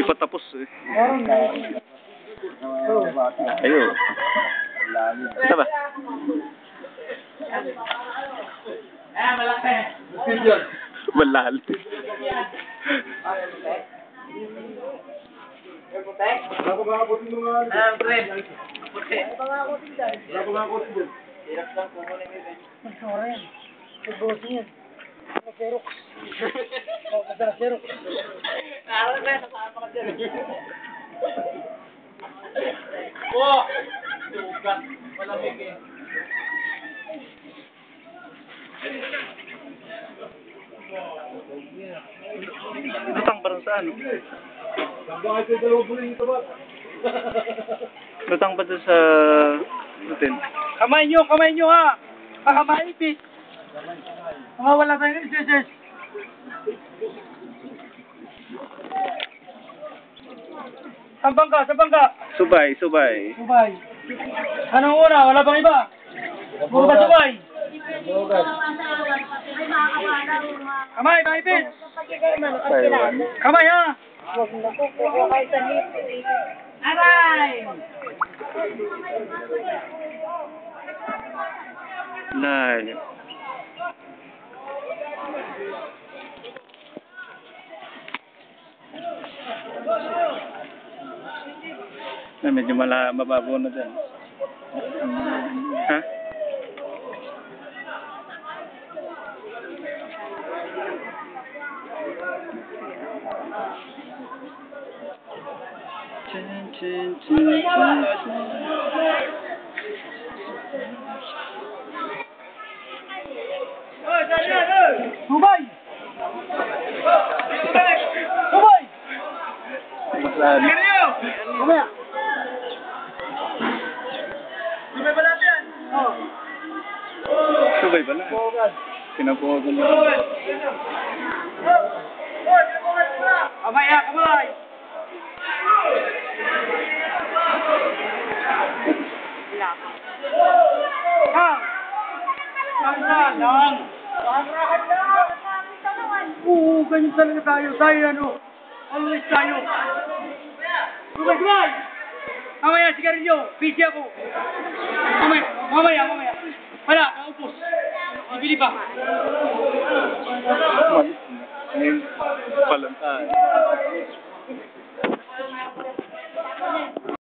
Hindi pa tapos eh. Ayun. Ito ba? Malaki. Malal. Wala pa makaputin mo nga. Ayan, friend. Wala pa makaputin dyan. Wala pa makaputin dyan. Hirap lang, kumunin mo yun. Masura yan. Nagbosin yan. Nag-xerox. Masarap xerox. Nakakala ka, nakakapa ka dyan. Oh! Sugat. Malamig eh. Lutang ba sa ano? Lutang ba sa hotel? Kamay nyo ha! Kakamaipis! Mga wala tayong exercise. Sabang ka! Subay. Subay. Anong una? Wala bang iba? Puro ba subay? Kamay, maipis! Kamay ha! Aray! Layo. Na medyo mababaw na din. Ha? Chin. Subay! Masaan? Mamaya! Subay ba natin yan? Oo. Subay ba na? Pinapuhagan na. Kamay! Lang! Oo, ganyan talaga tayo. Always tayo. Subay! Mamaya, sigarilyo. Busy ako. Mamaya. Wala, naupos. Bibili pa. Malis na. Ngayon, palantaan.